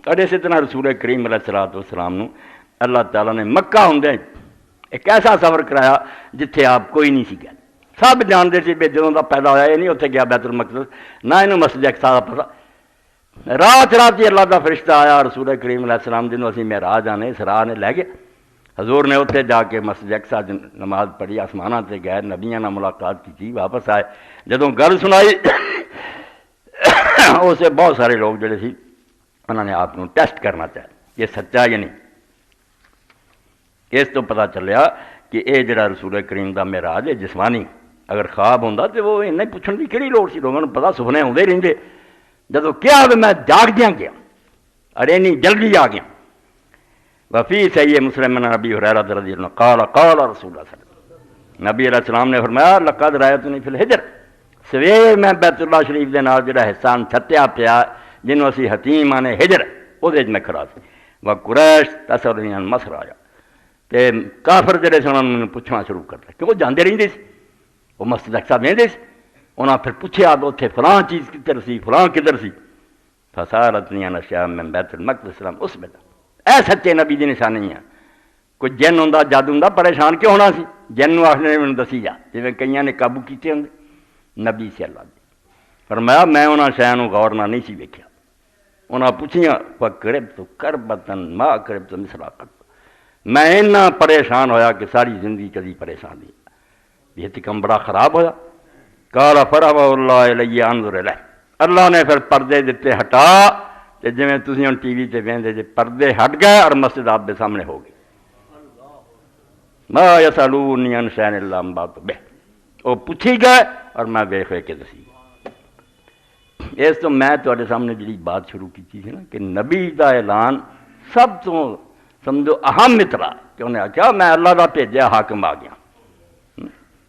اور اسی طرح رسول کریم علیہ الصلوۃ والسلام نو اللہ تعالیٰ نے مکہ ہوندے ایک ایسا سفر کرایا جتھے آپ کوئی نہیں سی گیا، سب جانتے سی بھی جدوں دا پیدا ہویا یہ نہیں اتنے گیا بیت المقدس، نہ انہوں مسجد اقصی دا پتہ۔ رات ہی اللہ دا فرشتہ آیا رسول کریم علیہ السلام جنہوں اسی معراج آنے اسراء نے لے گئے، حضور نے اتنے جا کے مسجد اقصی نماز پڑھی، آسمانہ تے گئے، نبیاں نال ملاقات کی، واپس آئے، جدوں گل سنائی اسے بہت سارے لوگ جڑے سی انہوں نے آپ کو ٹیسٹ کرنا چاہے یہ سچا یا نہیں۔ اس تو پتہ چلیا کہ یہ جڑا رسول کریم دا معراج ہے جسمانی، اگر خواب ہوندا تو وہ انہیں پوچھنے کی کہڑی لوڑ سی، لوگوں کو پتہ سپنے آتے رہتے، جدو کیا میں جاگدیاں گیا ارے نہیں جلدی آ گیا۔ وفی صحیح مسلم نبی ہریرہ رضی اللہ قال قال رسول اللہ صلی اللہ علیہ وسلم، نبی علیہ السلام نے فرمایا لقد رأیتنی فی الحجر، سویر میں بیت اللہ شریف دے نال جڑا حصان چھتیا پیا جنہوں اسی حتیم آنے ہجر وہ میں کھڑا سی، وہ قریش تسلین مصر آیا تے کافر جڑے سن انہوں نے پوچھنا شروع کرتا کیونکہ جاندے رہندے سی، وہ مسجد اقصی ویندے سی، انہاں پھر پوچھیا اتنے فلاں چیز کدھر سی فلاں کدھر سی، فسالتنی عن اشیاء من بیت المقدس اس میں اے سچے نبی دی نشانی ہے۔ کوئی جن ہوندا جادو ہوندا پریشان کیوں ہونا سی، جن نو آخنے مینوں دسی جا، جویں کئیاں نے قابو کیتے ہوندے، نبی سے اللہ دی فرمایا میں انہاں شیاں نو غور نال نہیں سی ویکھیا، انہاں پوچھیاں فقربت کربتن ما کربت مثلا، میں اتنا پریشان ہویا کہ ساری زندگی کدی پریشان نہیں، یہ کم بڑا خراب ہویا۔ قال فرغ اللہ الی انظر الیہ، اللہ نے پھر پردے دیتے ہٹا، تے جویں تسی ہن ٹی وی تے ویندے جے پردے ہٹ گئے اور مسجد آپ دے سامنے ہو گئی۔ ما یسألونی عن شیء الا انبأت بہ، وہ پوچھی گئے اور میں ویکھ کے دسی۔ اس تو میں تواڈے سامنے جڑی بات شروع کی سی نا کہ نبی دا اعلان سب تو سمجھو اہم اطلاع کہ انہیں آخیا میں اللہ دا بھیجیا حاکم آ گیا،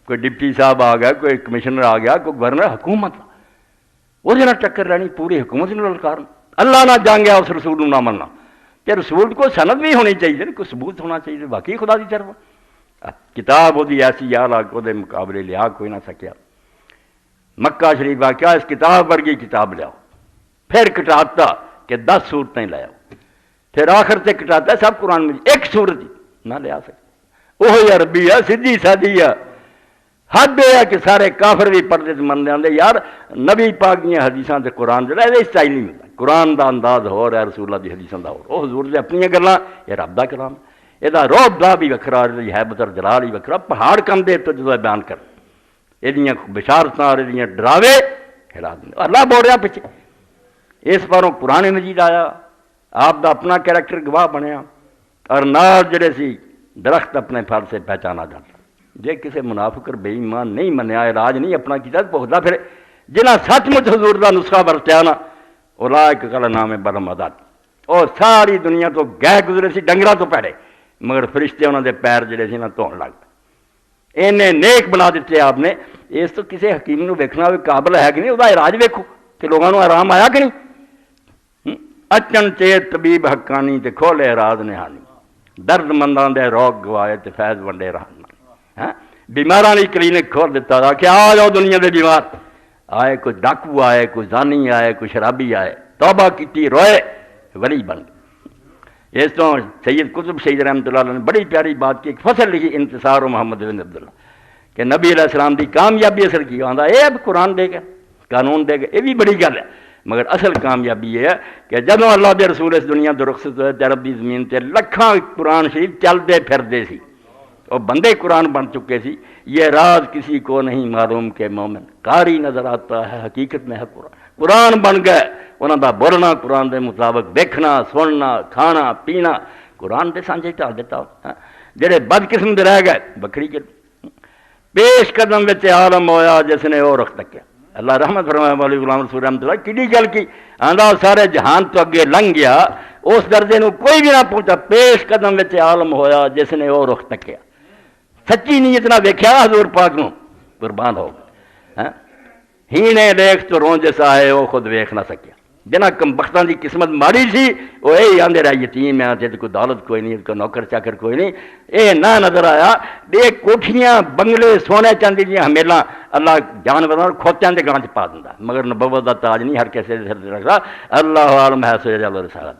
کوئی ڈپٹی صاحب آ گیا، کوئی کمشنر آ گیا، کوئی گورنر، حکومت وہ ٹکر لینی، پوری حکومت نے للکار، اللہ نہ جانگیا اس رسول نہ مننا، کہ رسول کو سند بھی ہونی چاہیے، کوئی ثبوت ہونا چاہیے واقعی خدا دی طرف، کتاب وہ ایسی آ وہ مقابلے لیا کوئی نہ سکیا۔ مکہ شریف کیا اس کتاب ورگی کتاب لیاؤ، پھر کٹاتا کہ 10 صورتیں لے آؤ، پھر آخر سے کٹاتا ہے سب قرآن میں ایک صورت نہ لے آ سکتے، وہی عربی ہے سیدھی سادی ہے، حد یہ ہے کہ سارے کافر بھی پڑھتے منتے آتے یار نبی پاک دی حدیثاں تے قرآن جڑا یہ سٹائل نہیں ملتا، قرآن دا انداز ہو رہا ہے، رسول اللہ دی حدیثاں دا ہو رہا، وہ حضور دے اپنی گلاں، یہ رب دا کلام، یہ روب دا بھی وکھرا، یہ حیبت اور جلال ہی وکھرا، پہاڑ کندے تو جدو بیان کر یہ بشارتاں اور یہ ڈراوے ہلا دیں، اللہ بول رہا پیچھے، اس پاروں قرآن مجید آیا، آپ دا اپنا کیریکٹر گواہ بنیا، اور نال جڑے سی درخت اپنے پھل سے پہچانا جاتا۔ جے کسی منافق بے ایمان نہیں منیا، علاج نہیں اپنا کیتا پہنچتا پھر جنہاں سچ مچ حضور دا نسخہ برتیا نا اولئک کالانعام بل ہم اضل، اور ساری دنیا تو گئے گزرے سی ڈنگراں تو پیڑے، مگر فرشتے انہاں دے پیر جڑے سی نا دھون لگ پے، انہیں نیک بنا دیتے آپ نے۔ اس تو کسی حکیم نو ویکھنا بھی قابل ہے کہ نہیں، وہ علاج ویکھو کہ لوگوں نو آرام آیا کہ نہیں۔ اچن چیت طبیب حقانی تے کھولے راز نہانی، درد منداں دے روگ گوائے تے فیض ونڈے رہن، بیماراں دی کلینک کھول دیتا تھا کہ آ جاؤ دنیا دے بیمار، آئے کوئی ڈاکو آئے، کوئی زانی آئے، کوئی شرابی آئے، توبہ کیتی روئے ولی بن گئے۔ اس تو سید قطب شہید رحمۃ اللہ علیہ نے بڑی پیاری بات کی، ایک فصل لکھی انتصار و محمد بن عبداللہ کہ نبی علیہ السلام دی کامیابی اثر کی آندا یہ اب قرآن دے گا قانون دے گا، یہ بھی بڑی گل ہے، مگر اصل کامیابی یہ ہے کہ جدوں اللہ دے رسول اس دنیا تو رخصت ہوئے تے عرب دی زمین تے لکھاں قرآن شریف چلدے پھردے سی، اور بندے قرآن بن چکے سی۔ یہ راز کسی کو نہیں معلوم کہ مومن قاری نظر آتا ہے حقیقت میں ہے قرآن، قرآن بن گئے، انہوں دا بولنا قرآن دے مطابق، دیکھنا سننا کھانا پینا قرآن دے سانجے ٹال دیتا، جڑے بد قسم دے رہ گئے بکری کے پیش قدم وچ عالم ہویا جس نے وہ رخ تکیا۔ اللہ رحمت فرمائے والی غلام رسول رحمت اللہ کڈی گل کی، آندا سارے جہان تو اگے لنگ گیا، اس درجے نو کوئی بھی نہ پہنچا، پیش قدم وچ عالم ہویا جس نے وہ رخ تکیا، سچی نیت نہ ویکھیا حضور پاک نو قربان ہو گئے، ہی نے دیکھ تو رون جیسا ہے وہ خود ویکھ نہ سکیا، جنہ کم بختاں دی قسمت ماڑی سی وہ یہی آندے رہا یتیم ہے، جے کوئی دولت کوئی نہیں، کوئی نوکر چاکر کوئی نہیں، یہ نہ نظر آیا یہ کوٹھیاں بنگلے سونے چاندی دیاں ہمیلاں اللہ جانوراں کھوتیاں دے گاں چ پا دیندا، مگر نبوت دا تاج نہیں ہر کسے دے سر تے رکھدا، اللہ عالم ہے سو جلال رسالت۔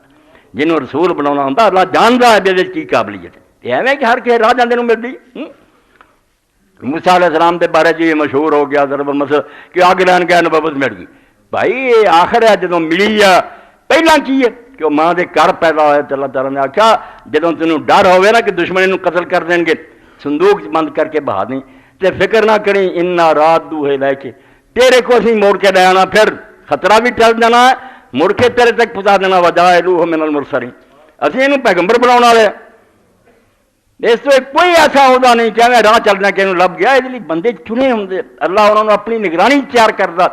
جنہوں رسول بنانا ہوتا اللہ جانتا ہے بھی کی قابلیت ہے، ایویں کہ ہر کسی راہ جاندے نوں ملتی۔ موسیٰ علیہ السلام کے بارے یہ مشہور ہو گیا ضرب المثل کہ اگ لین گیا نبوت مل گئی۔ بھائی یہ آخر ہے جدوں ملی ہے پہلا کی ہے کہ وہ ماں دے گھر پیدا ہوئے تو اللہ تعالیٰ نے آخیا جدوں تینوں ڈر ہوئے نا کہ دشمن نوں قتل کر دیں گے صندوق بند کر کے بہا دیں تے فکر نہ کریں انا رادو ہے لے کے تیرے کو اسی موڑ کے لے آنا، پھر خطرہ بھی ٹل جانا ہے، مڑ کے تیرے تک پہنچا دینا وجائلوہ من المرسلین، اسی انہوں پیغمبر بناؤنا والے۔ اس تو کوئی ایسا عہدہ نہیں کہ میں راہ چلنا کہ انہوں لب گیا، اس لیے بندے چنے ہوں اللہ انہوں نے اپنی نگرانی تیار کرتا۔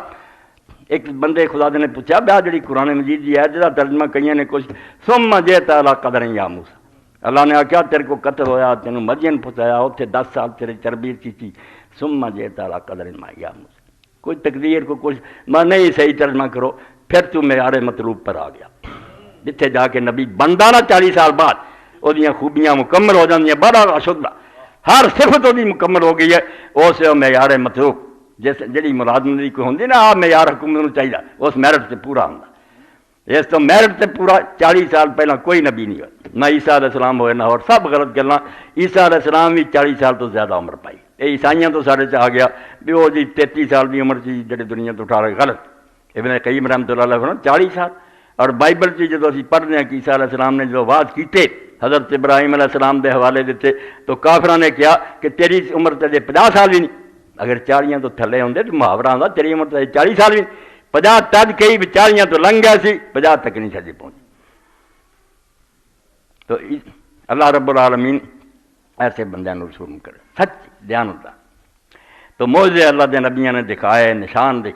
ایک بندے خدا نے پوچھا بیا جڑی قرآن مجید جی ہے جہاں ترجمہ کئیاں نے کچھ ثم جئت علی قدر یا موسیٰ، اللہ نے آخیا تیرے کو قتل ہویا تینوں مدین پہنچایا اتنے 10 سال تیرے تربیت کی تھی، ثم جئت علی قدر یا موسیٰ، کوئی تقدیر کو کچھ میں نہیں صحیح ترجمہ کرو، پھر تو معیار مطلوب پر آ گیا جتھے جا کے نبی بندا نا 40 سال بعد وہ خوبیاں مکمل ہو جاندیاں، بڑا اشدہ ہر صفت وہ مکمل ہو گئی ہے، اس معیار مطلوب جس جڑی ملازمت کوئی ہوندی نا آ معیار حکومت نوں چاہیے اس میرٹ سے پورا ہوندا، اس تو میرٹ سے پورا 40 سال پہلا کوئی نبی نہیں ہوا، نہ عیسیٰ علیہ السلام ہوئے نہ اور سب غلط گلاں۔ عیسیٰ علیہ السلام بھی 40 سال تو زیادہ عمر پائی، یہ عیسائیاں تو سارے آ گیا بھی وہ جی 33 سال کی عمر سی جڑے دنیا تو اٹھا رہے، غلط۔ ابن قیم رحمۃ اللہ علیہ فرمایا 40 سال، اور بائبل سے جدو اسی پڑھتے ہیں کہ عیسیٰ علیہ السلام نے جو واز کیتے حضرت ابراہیم علیہ السلام دے حوالے دیتے تو کافراں نے کیا کہ تیری عمر تے 50 سال بھی نہیں، اگر 40 تو تھلے ہوندے تو محاورہ آندا تیری عمر تے 40 سال بھی نہیں، 50 تد کئی 40 تو لنگ گیا سی 50 تک نہیں سجے پہنچی۔ تو اللہ رب العالمین ایسے بندیاں نوں رسول کرے سچ دھیان ہوتا۔ تو معجزے اللہ دے نبیاں نے دکھائے، نشان دکھائے۔